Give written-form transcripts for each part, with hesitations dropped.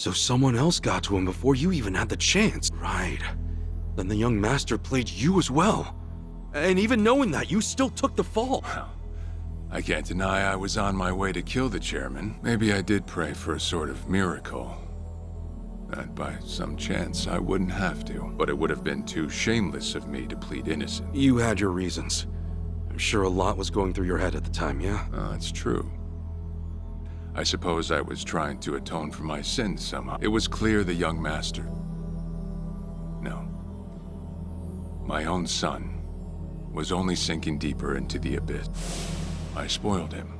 So someone else got to him before you even had the chance. Right. Then the young master played you as well. And even knowing that, you still took the fall. Well, I can't deny I was on my way to kill the chairman. Maybe I did pray for a sort of miracle. That by some chance I wouldn't have to. But it would have been too shameless of me to plead innocent. You had your reasons. I'm sure a lot was going through your head at the time, yeah? That's true. I suppose I was trying to atone for my sins somehow. It was clear the young master... No. My own son was only sinking deeper into the abyss. I spoiled him.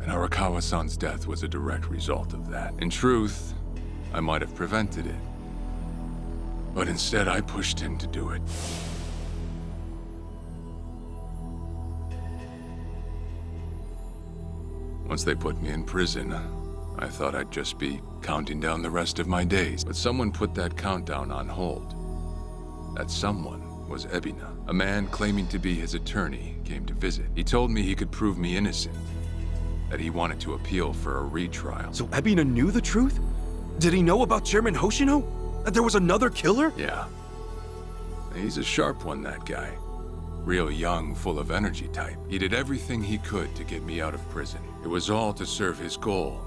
And Arakawa-san's death was a direct result of that. In truth, I might have prevented it. But instead, I pushed him to do it. Once they put me in prison, I thought I'd just be counting down the rest of my days. But someone put that countdown on hold. That someone was Ebina. A man claiming to be his attorney came to visit. He told me he could prove me innocent, that he wanted to appeal for a retrial. So Ebina knew the truth? Did he know about Chairman Hoshino? That there was another killer? Yeah. He's a sharp one, that guy. Real young, full of energy type. He did everything he could to get me out of prison. It was all to serve his goal.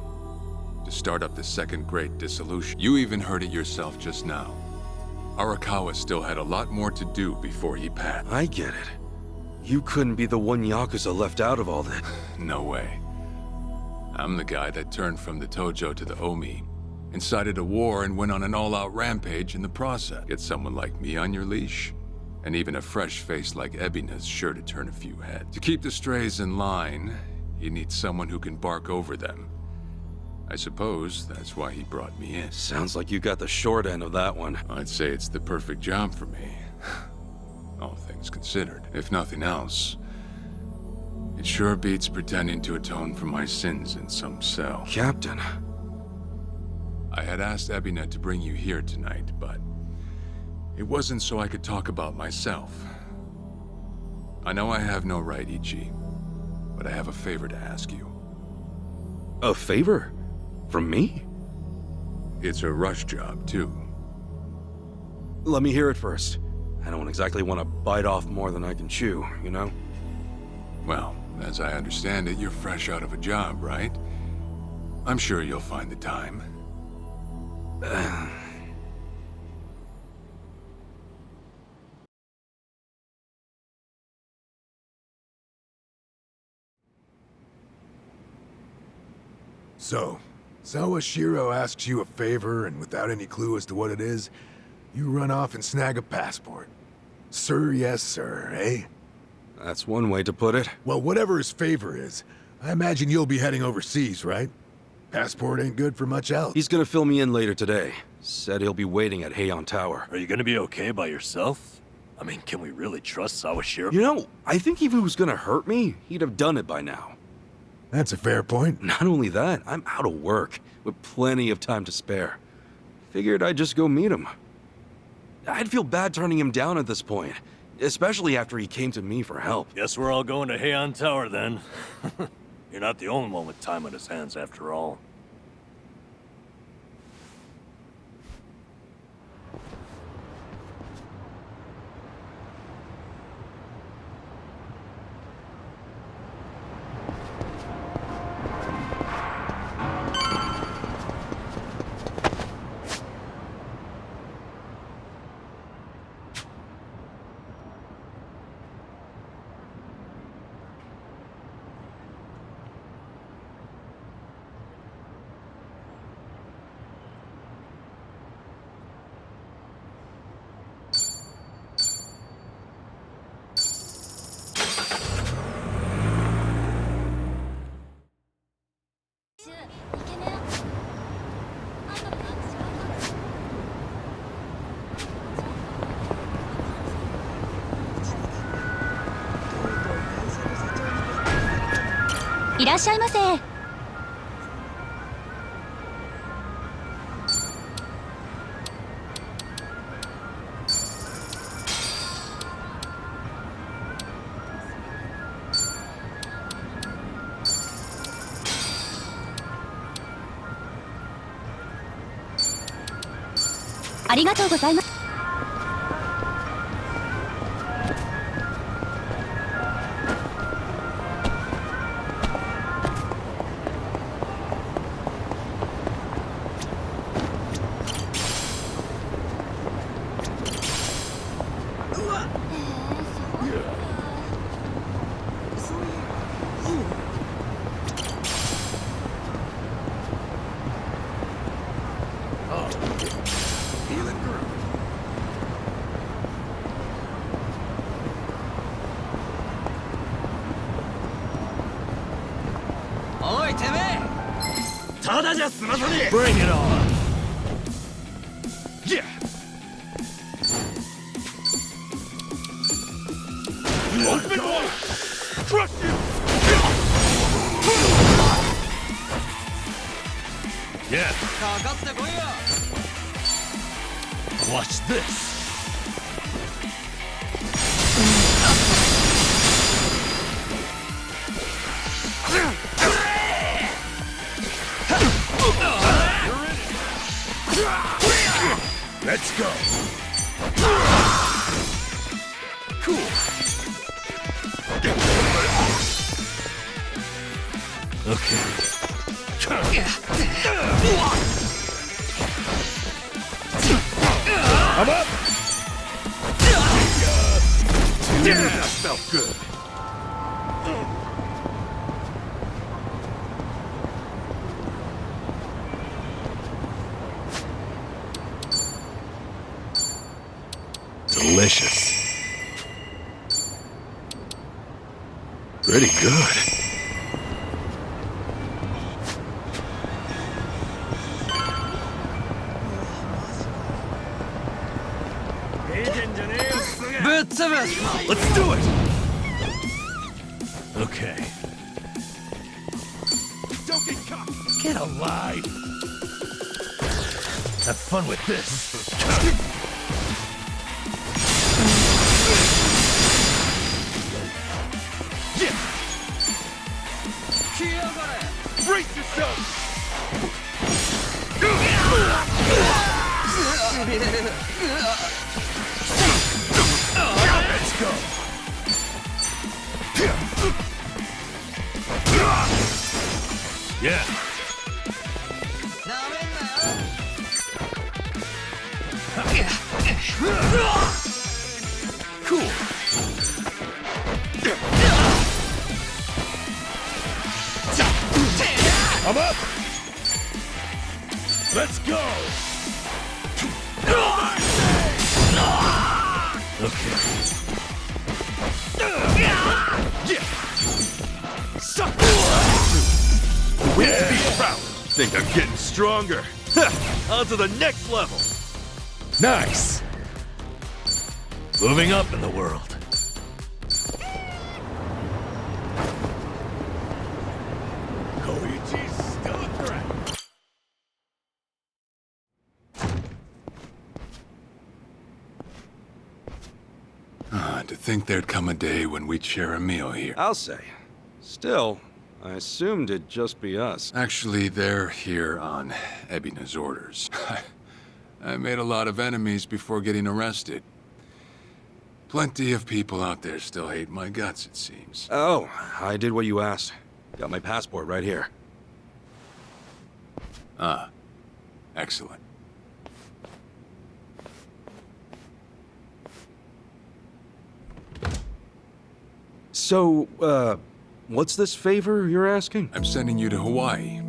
To start up the second great dissolution. You even heard it yourself just now. Arakawa still had a lot more to do before he passed. I get it. You couldn't be the one Yakuza left out of all that. No way. I'm the guy that turned from the Tojo to the Omi, incited a war and went on an all-out rampage in the process. Get someone like me on your leash, and even a fresh face like Ebina's sure to turn a few heads. To keep the strays in line, you need someone who can bark over them. I suppose that's why he brought me in. Sounds like you got the short end of that one. I'd say it's the perfect job for me. All things considered. If nothing else, it sure beats pretending to atone for my sins in some cell. Captain. I had asked Ebina to bring you here tonight, but it wasn't so I could talk about myself. I know I have no right, Ichi, but I have a favor to ask you. A favor? From me? It's a rush job, too. Let me hear it first. I don't exactly want to bite off more than I can chew, you know? Well, as I understand it, you're fresh out of a job, right? I'm sure you'll find the time. So, Sawashiro asks you a favor, and without any clue as to what it is, you run off and snag a passport. Sir, yes, sir, eh? That's one way to put it. Well, whatever his favor is, I imagine you'll be heading overseas, right? Passport ain't good for much else. He's gonna fill me in later today. Said he'll be waiting at Heian Tower. Are you gonna be okay by yourself? I mean, can we really trust Sawashiro? You know, I think if he was gonna hurt me, he'd have done it by now. That's a fair point. Not only that, I'm out of work, with plenty of time to spare. Figured I'd just go meet him. I'd feel bad turning him down at this point, especially after he came to me for help. Guess we're all going to Heian Tower then. You're not the only one with time on his hands after all.いらっしゃいませ。ありがとうございます。Bring it on! Yeah. Open wide! Crush you! Yeah. Watch this. Let's go. Cool. Okay. I'm up. Damn, that felt good. Delicious. Pretty good. Let's do it! Okay. Don't get caught. Get alive! Have fun with this. Brace yourself. Let's go. Yeah. Cool. I'm up. Let's go. Okay. Yeah. Suck. Way to be proud. Think I'm getting stronger. On to the next level. Nice. Moving up in the world. Koichi's still a threat. To think there'd come a day when we'd share a meal here. I'll say. Still, I assumed it'd just be us. Actually, they're here on Ebina's orders. I made a lot of enemies before getting arrested. Plenty of people out there still hate my guts, it seems. Oh, I did what you asked. Got my passport right here. Ah, excellent. So, what's this favor you're asking? I'm sending you to Hawaii.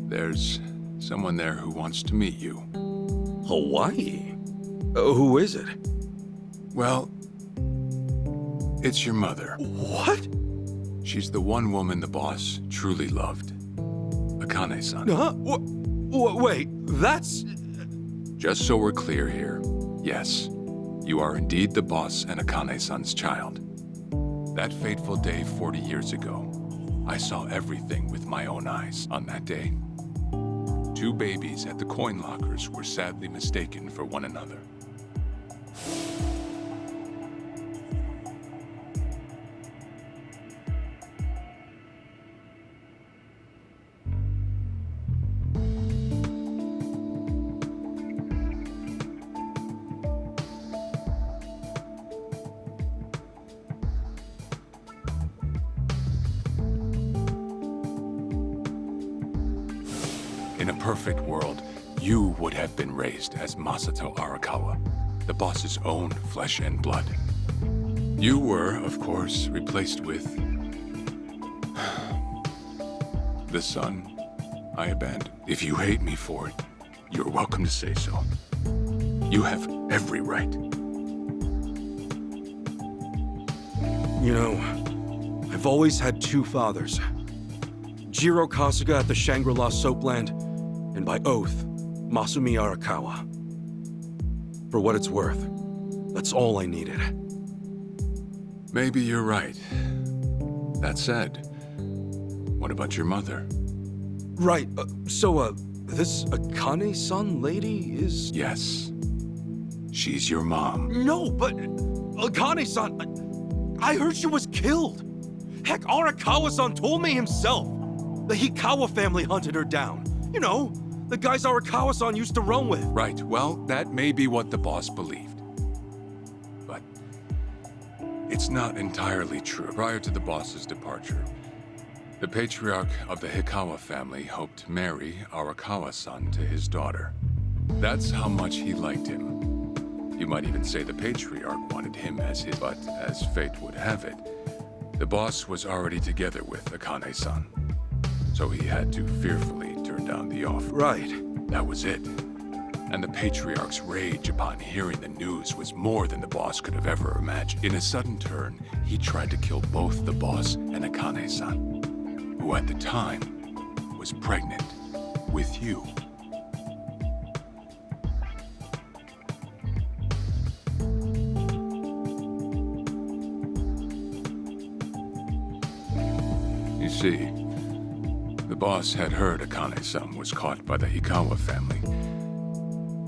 There's someone there who wants to meet you. Hawaii? Who is it? Well, it's your mother. What? She's the one woman the boss truly loved. Akane-San. Huh? Wait, that's... Just so we're clear here, yes, you are indeed the boss and Akane-san's child. That fateful day 40 years ago, I saw everything with my own eyes. On that day, 2 babies at the coin lockers were sadly mistaken for one another. In a perfect world, you would have been raised as Masato Arakawa, the boss's own flesh and blood. You were, of course, replaced with... the son I abandoned. If you hate me for it, you're welcome to say so. You have every right. You know, I've always had two fathers. Jiro Kasuga at the Shangri-La Soapland, and by oath, Masumi Arakawa. For what it's worth, that's all I needed. Maybe you're right. That said, what about your mother? Right, this Akane-San lady is... Yes. She's your mom. No, but Akane-san, I heard she was killed. Heck, Arakawa-san told me himself. The Hikawa family hunted her down. You know, the guys Arakawa-san used to run with. Right, well, that may be what the boss believed. But it's not entirely true. Prior to the boss's departure, the patriarch of the Hikawa family hoped to marry Arakawa-san to his daughter. That's how much he liked him. You might even say the patriarch wanted him as his, but as fate would have it, the boss was already together with Akane-san. So he had to fearfully turn down the offer. Right. That was it. And the patriarch's rage upon hearing the news was more than the boss could have ever imagined. In a sudden turn, he tried to kill both the boss and Akane-san, who at the time was pregnant with you. You see, the boss had heard Akane-san was caught by the Hikawa family,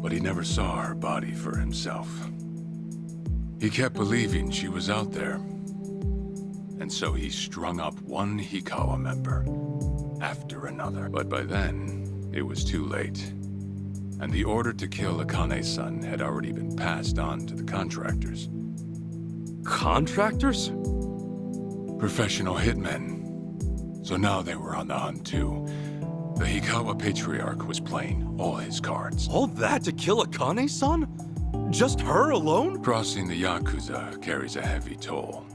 but he never saw her body for himself. He kept believing she was out there, and so he strung up one Hikawa member after another. But by then, it was too late, and the order to kill Akane-san had already been passed on to the contractors. Contractors? Professional hitmen. So now they were on the hunt too. The Hikawa patriarch was playing all his cards. All that to kill Akane-san? Just her alone? Crossing the Yakuza carries a heavy toll.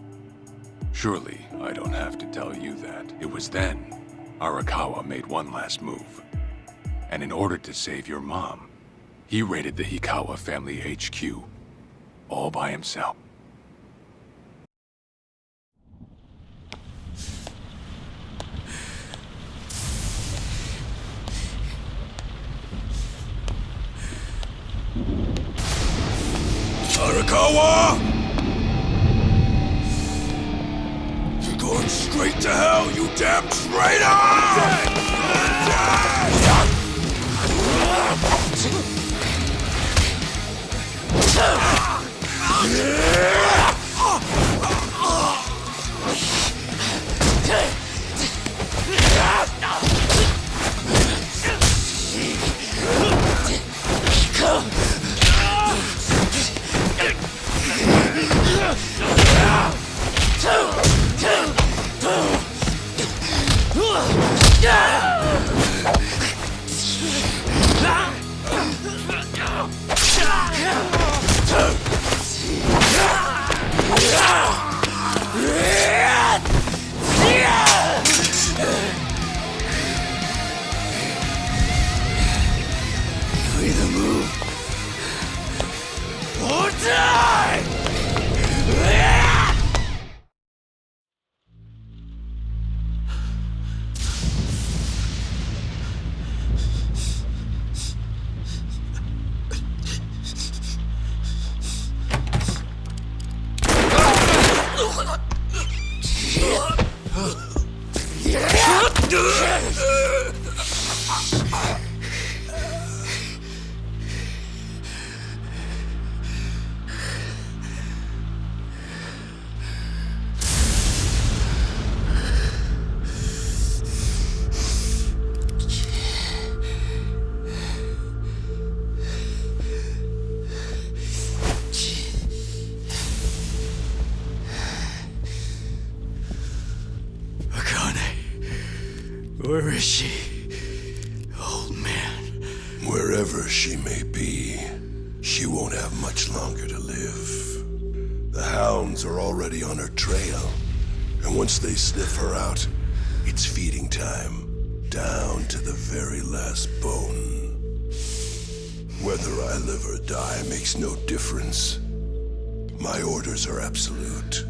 Surely, I don't have to tell you that. It was then Arakawa made one last move. And in order to save your mom, he raided the Hikawa family HQ, all by himself. Arakawa! You're going straight to hell, you damn traitor! You either move or die! Akane, where is she? Old man. she may be, she won't have much longer to live. The hounds are already on her trail, and once they sniff her out, it's feeding time, down to the very last bone. Whether I live or die makes no difference. My orders are absolute.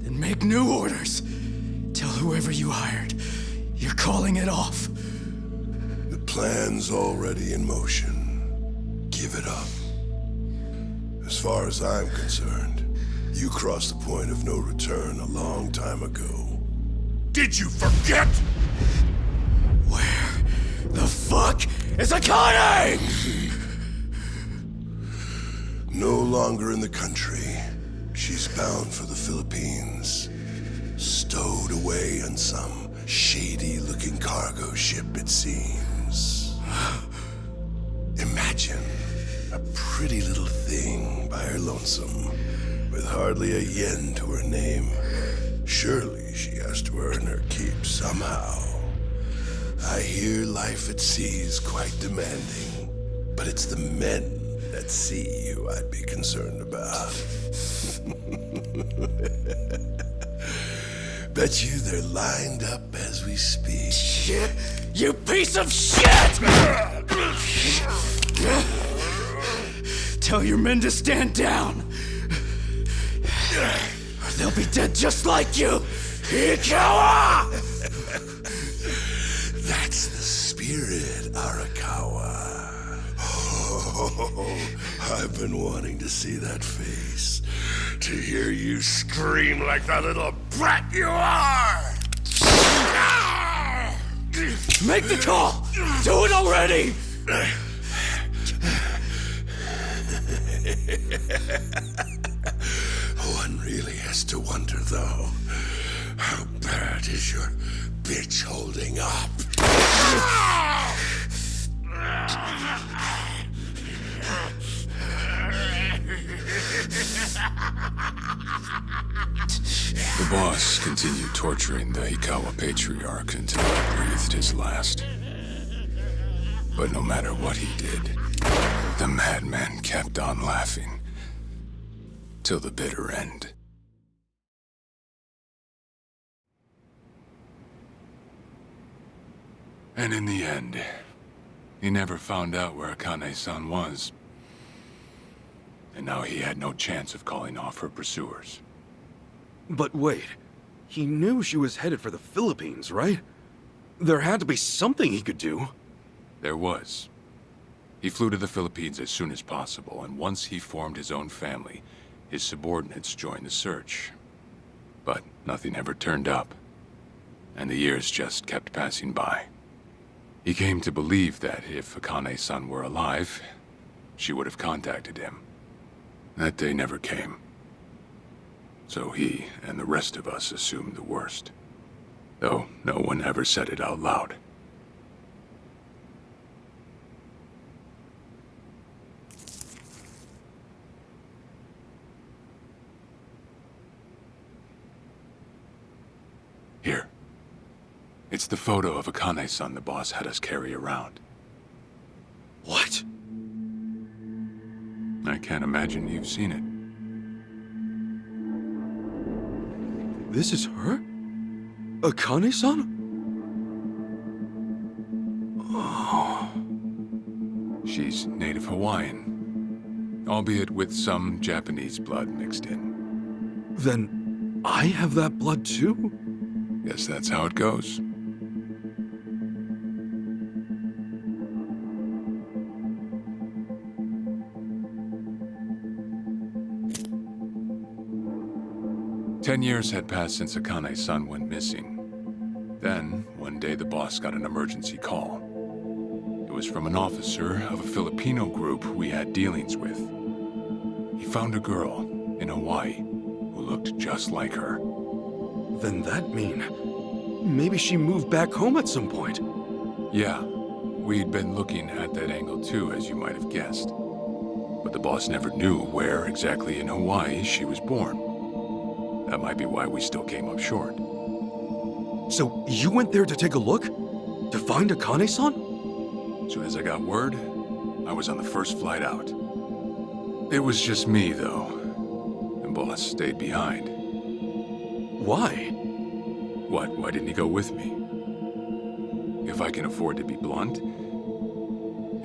Then make new orders. Tell whoever you hired, you're calling it off. The plan's already in motion. Give it up. As far as I'm concerned, you crossed the point of no return a long time ago. Did you forget? Where the fuck is Akane? No longer in the country. She's bound for the Philippines. Stowed away on some shady-looking cargo ship, it seems. Imagine a pretty little thing by her lonesome, with hardly a yen to her name. Surely she has to earn her keep somehow. I hear life at sea is quite demanding, but it's the men at sea who I'd be concerned about. Bet you they're lined up as we speak. Shit! You piece of shit! Tell your men to stand down. Or they'll be dead just like you! Ikawa! That's the spirit, Arakawa. Oh, I've been wanting to see that face. To hear you scream like the little brat you are! Make the call! Do it already! One really has to wonder, though, how bad is your bitch holding up? The boss continued torturing the Ikawa patriarch until he breathed his last. But no matter what he did, the madman kept on laughing. Till the bitter end. And in the end, he never found out where Akane-San was. And now he had no chance of calling off her pursuers. But wait, he knew she was headed for the Philippines, right? There had to be something he could do. There was. He flew to the Philippines as soon as possible, and once he formed his own family, his subordinates joined the search. But nothing ever turned up, and the years just kept passing by. He came to believe that if Akane-san were alive, she would have contacted him. That day never came. So he and the rest of us assumed the worst. Though no one ever said it out loud. Here. It's the photo of Akane-san the boss had us carry around. What? I can't imagine you've seen it. This is her? Akane-san? Oh. She's native Hawaiian, albeit with some Japanese blood mixed in. Then I have that blood too? Guess that's how it goes. Ten years had passed since Akane-san went missing. Then, one day the boss got an emergency call. It was from an officer of a Filipino group we had dealings with. He found a girl in Hawaii who looked just like her. Then that mean maybe she moved back home at some point. Yeah, we'd been looking at that angle too, as you might have guessed. But the boss never knew where exactly in Hawaii she was born. That might be why we still came up short. So you went there to take a look? To find Akane-san? As soon as I got word, I was on the first flight out. It was just me, though. The boss stayed behind. Why? What? Why didn't he go with me? If I can afford to be blunt,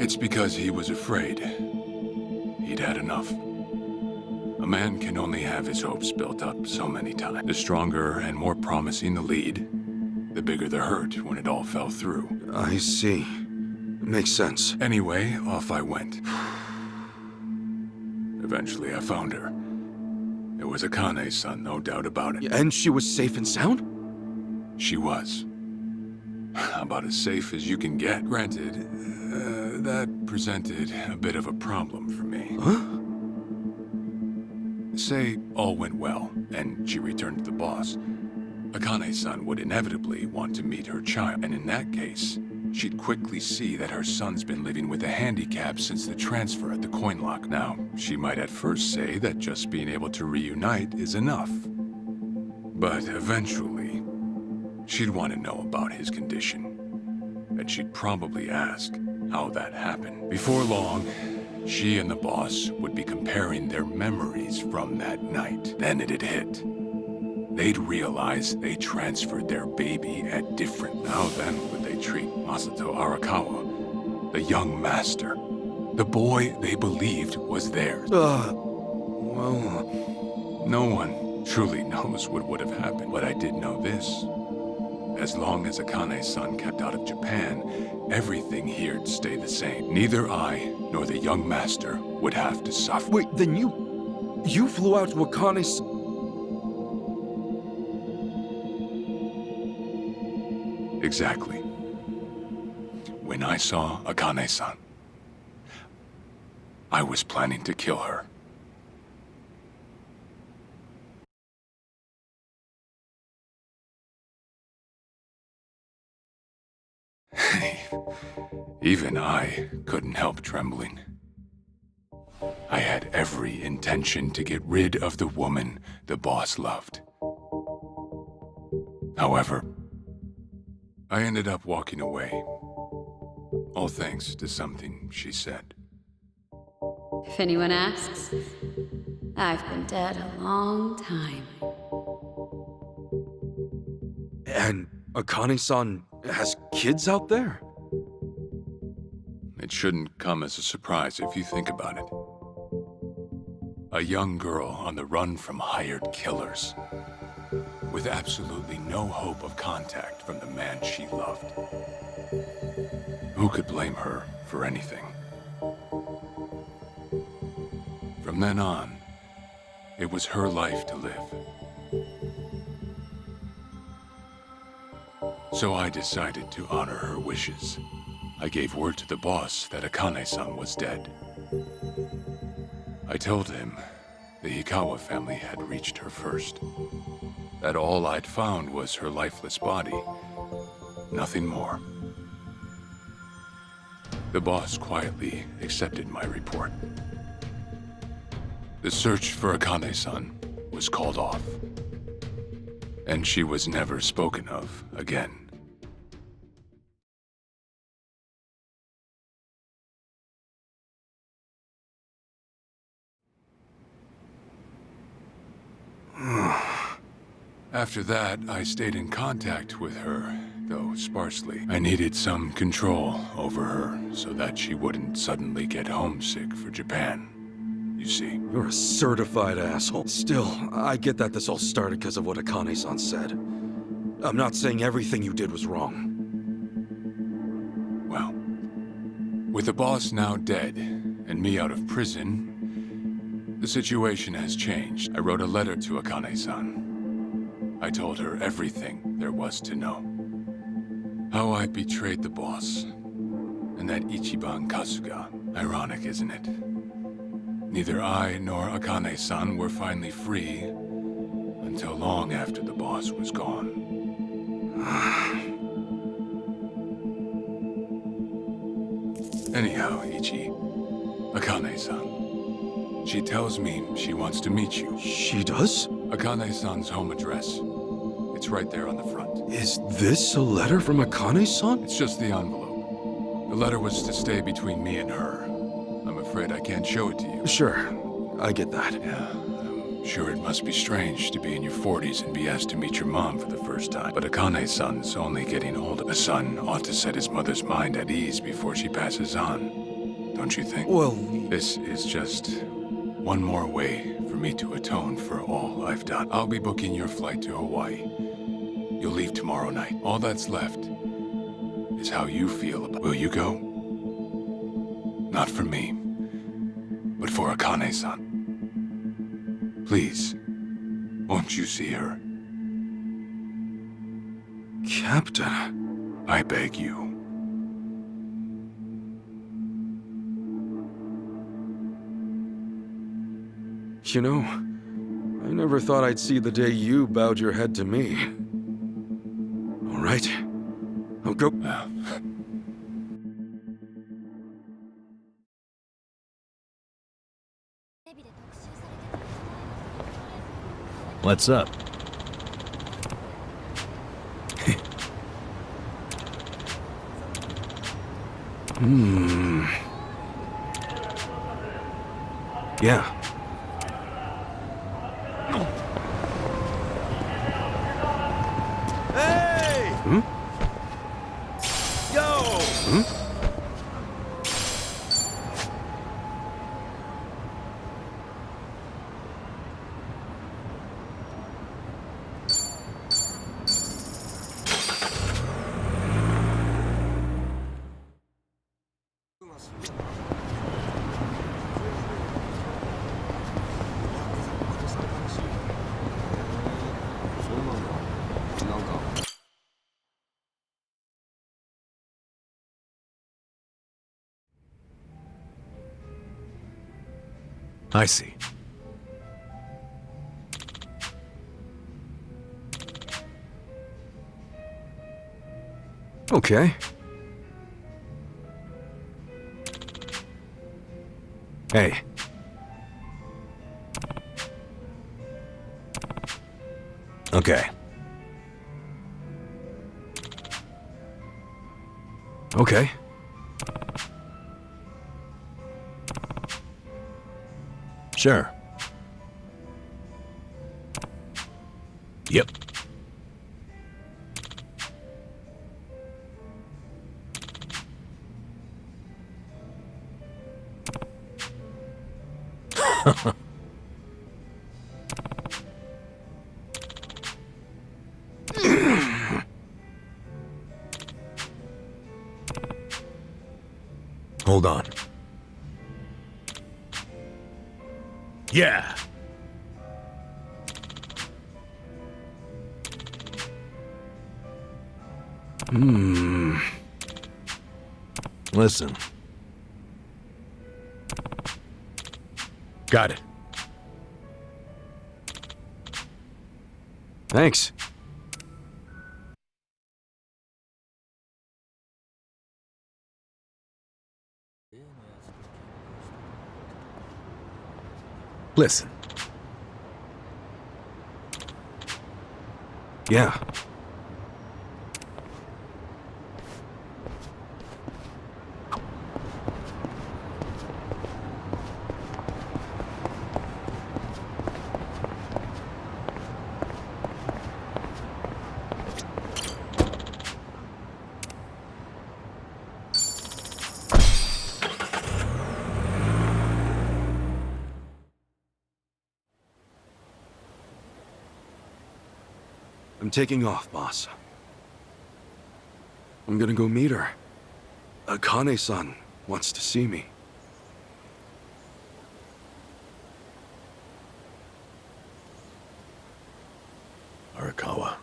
it's because he was afraid. He'd had enough. A man can only have his hopes built up so many times. The stronger and more promising the lead, the bigger the hurt when it all fell through. I see. Makes sense. Anyway, off I went. Eventually, I found her. It was Akane-san, no doubt about it. And she was safe and sound? She was. About as safe as you can get. Granted, that presented a bit of a problem for me. Huh? Say all went well, and she returned to the boss. Akane-san would inevitably want to meet her child, and in that case, she'd quickly see that her son's been living with a handicap since the transfer at the coin lock. Now, she might at first say that just being able to reunite is enough. But eventually, she'd want to know about his condition. And she'd probably ask how that happened. Before long, she and the boss would be comparing their memories from that night. Then it'd hit. They'd realize they transferred their baby at different... How then would they treat Masato Arakawa, the young master? The boy they believed was theirs. Well... No one truly knows what would have happened, but I did know this. As long as Akane-san kept out of Japan, everything here'd stay the same. Neither I nor the young master would have to suffer. Wait, then you flew out to Akane's... Exactly. When I saw Akane-san, I was planning to kill her. Even I couldn't help trembling. I had every intention to get rid of the woman the boss loved. However, I ended up walking away, all thanks to something she said. If anyone asks, I've been dead a long time. And Akane-san has kids out there? It shouldn't come as a surprise if you think about it. A young girl on the run from hired killers, with absolutely no hope of contact from the man she loved. Who could blame her for anything? From then on, it was her life to live. So I decided to honor her wishes. I gave word to the boss that Akane-san was dead. I told him the Hikawa family had reached her first. That all I'd found was her lifeless body. Nothing more. The boss quietly accepted my report. The search for Akane-san was called off. And she was never spoken of again. After that, I stayed in contact with her, though sparsely. I needed some control over her so that she wouldn't suddenly get homesick for Japan. You see. You're a certified asshole. Still, I get that this all started because of what Akane-san said. I'm not saying everything you did was wrong. Well, with the boss now dead and me out of prison, the situation has changed. I wrote a letter to Akane-san. I told her everything there was to know. How I betrayed the boss, and that Ichiban Kasuga. Ironic, isn't it? Neither I nor Akane-san were finally free until long after the boss was gone. Anyhow, Ichi, Akane-san. She tells me she wants to meet you. She does? Akane-san's home address. It's It's right there on the front. Is this a letter from Akane-san? It's just the envelope. The letter was to stay between me and her. I'm afraid I can't show it to you. Sure, I get that. Yeah, I'm sure it must be strange to be in your 40s and be asked to meet your mom for the first time. But Akane-san's only getting older. A son ought to set his mother's mind at ease before she passes on. Don't you think? Well, This is just one more way for me to atone for all I've done. I'll be booking your flight to Hawaii. You'll leave tomorrow night. All that's left is how you feel about it. Will you go? Not for me, but for Akane-san. Please, won't you see her? Captain. I beg you. You know, I never thought I'd see the day you bowed your head to me. All right, I'll go. What's up? Yeah. Hey! Hmm? Yo! I see. Okay. Hey. Okay. Okay. Sure. Yep. Hold on. Yeah. Listen. Got it. Thanks. Listen. Yeah. I'm taking off, boss. I'm gonna go meet her. Akane-san wants to see me. Arakawa.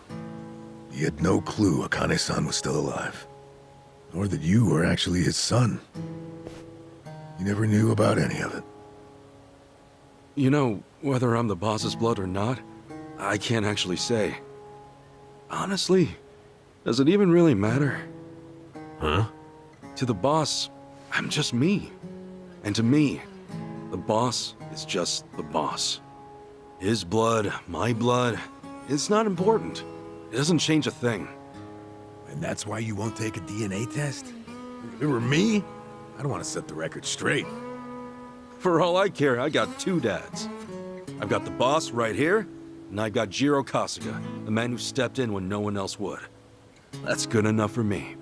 He had no clue Akane-san was still alive. Nor that you were actually his son. He never knew about any of it. You know, whether I'm the boss's blood or not, I can't actually say. Honestly, does it even really matter? Huh? To the boss, I'm just me. And to me, the boss is just the boss. His blood, my blood, it's not important. It doesn't change a thing. And that's why you won't take a DNA test? If it were me, I'd want to set the record straight. For all I care, I got two dads. I've got the boss right here, and I've got Jiro Kasuga, the man who stepped in when no one else would. That's good enough for me.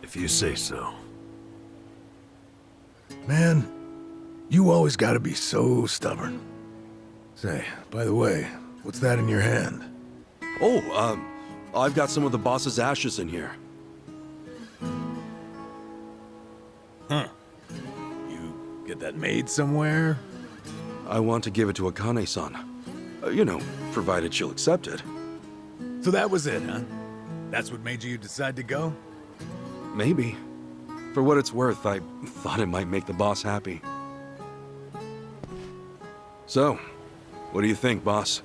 If you say so. Man, you always gotta be so stubborn. Say, by the way, what's that in your hand? Oh, I've got some of the boss's ashes in here. Huh. You get that made somewhere? I want to give it to Akane-San. You know, provided she'll accept it. So that was it, huh? That's what made you decide to go? Maybe. For what it's worth, I thought it might make the boss happy. So, what do you think, boss?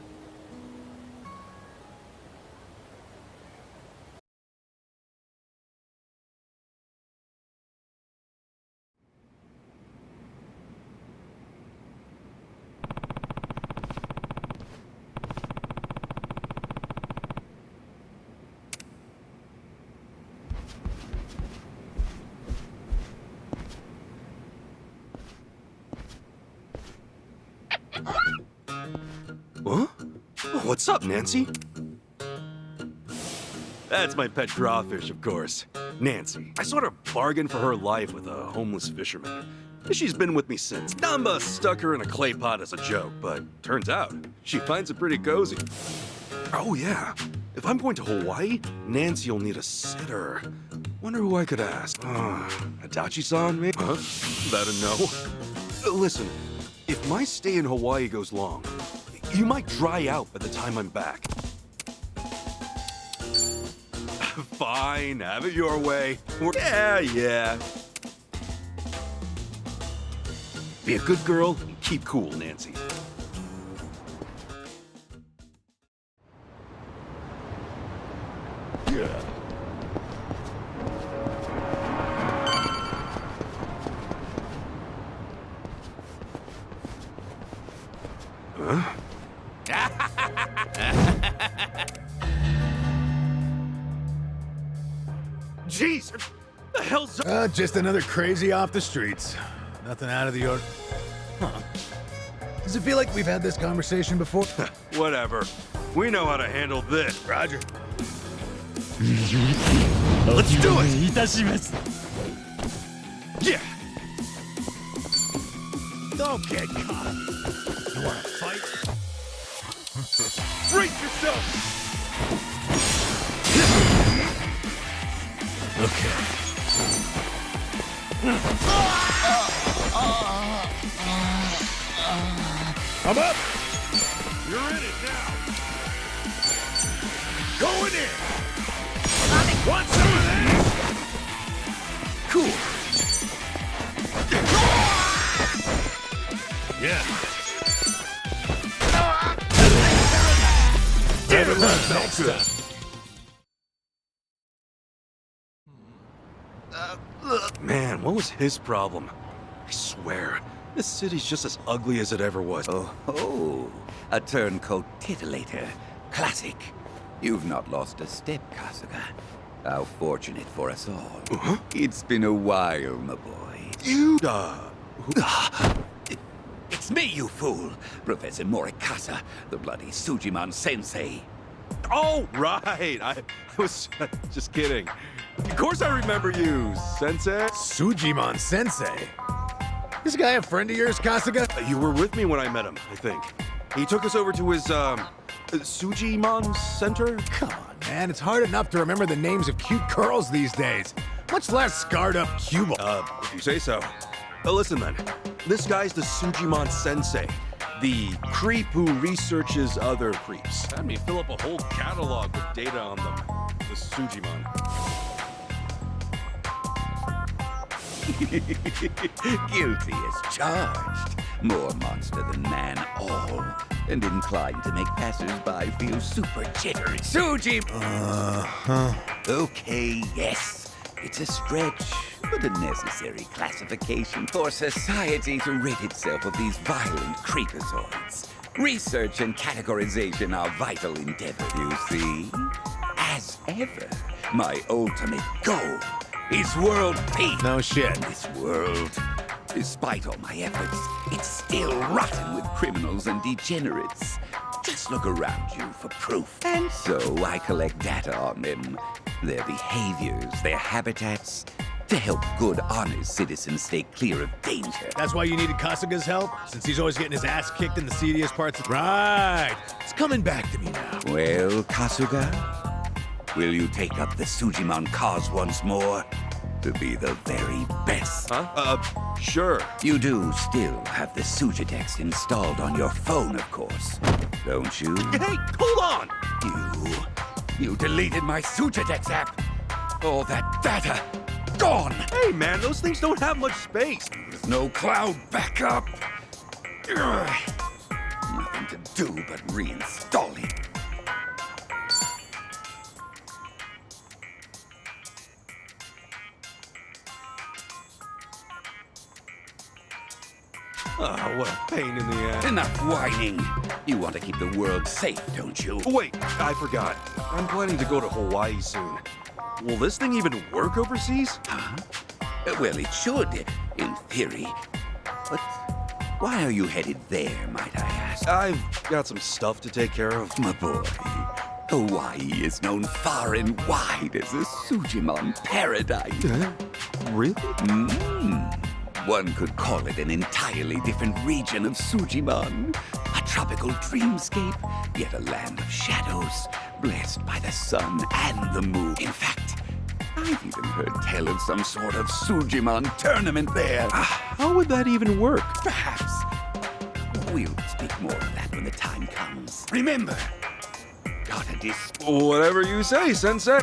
Huh? Oh, what's up, Nancy? That's my pet crawfish, of course. Nancy. I sort of bargained for her life with a homeless fisherman. She's been with me since. Namba stuck her in a clay pot as a joke, but turns out she finds it pretty cozy. Oh yeah, if I'm going to Hawaii, Nancy'll need a sitter. Wonder who I could ask. Adachi-san, maybe? Huh? That a no? Listen, if my stay in Hawaii goes long, you might dry out by the time I'm back. Fine, have it your way. Yeah. Be a good girl and keep cool, Nancy. Yeah. Huh? Jeez, what the hell's up? Just another crazy off the streets. Nothing out of the order. Huh. Does it feel like we've had this conversation before? Whatever. We know how to handle this. Roger. Let's do it! Yeah! Don't get caught. You wanna fight? Brace yourself! Okay. I'm up! You're in it now! Going in! Want some of this? Cool! Yeah. Never learn next time. Man, what was his problem? I swear, this city's just as ugly as it ever was. Oh, a turncoat titillator. Classic. You've not lost a step, Kasuga. How fortunate for us all. It's been a while, my boy. You, It's me, you fool! Professor Morikasa, the bloody Sujiman sensei. Oh, right. I was just kidding. Of course I remember you, Sensei. Sujiman Sensei? This guy a friend of yours, Kasuga? You were with me when I met him, I think. He took us over to his, Sujimon Center? Come on, man. It's hard enough to remember the names of cute girls these days. Much less scarred-up cue ball. If you say so. Listen then. This guy's the Sujimon Sensei. The creep who researches other creeps. Had me fill up a whole catalog with data on them. The Sujimon. Guilty as charged. More monster than man all. And inclined to make passers-by feel super jittery. Suji! Okay, yes. It's a stretch, but a necessary classification for society to rid itself of these violent creepazoids. Research and categorization are vital endeavors, you see. As ever, my ultimate goal is world peace. No shit. This world, despite all my efforts, it's still rotten with criminals and degenerates. Just look around you for proof. And so I collect data on them, their behaviors, their habitats, to help good, honest citizens stay clear of danger. That's why you needed Kasuga's help? Since he's always getting his ass kicked in the seediest parts of... Right! It's coming back to me now. Well, Kasuga, will you take up the Sujimon cause once more? To be the very best. Huh? Sure. You do still have the Sujidex installed on your phone, of course, don't you? Hey, hold on! You deleted my Sujidex app. All that data, gone. Hey, man, those things don't have much space. There's no cloud backup. Ugh. Nothing to do but reinstall it. Oh, what a pain in the ass. Enough whining. You want to keep the world safe, don't you? Wait, I forgot. I'm planning to go to Hawaii soon. Will this thing even work overseas? Huh? Well, it should, in theory. But why are you headed there, might I ask? I've got some stuff to take care of. My boy, Hawaii is known far and wide as a Sujimon paradise. Really? One could call it an entirely different region of Sujimon. A tropical dreamscape, yet a land of shadows, blessed by the sun and the moon. In fact, I've even heard tell of some sort of Sujimon tournament there. How would that even work? Perhaps. We'll speak more of that when the time comes. Remember, gotta Whatever you say, Sensei.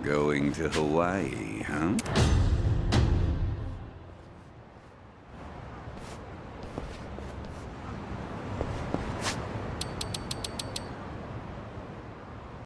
Going to Hawaii, huh?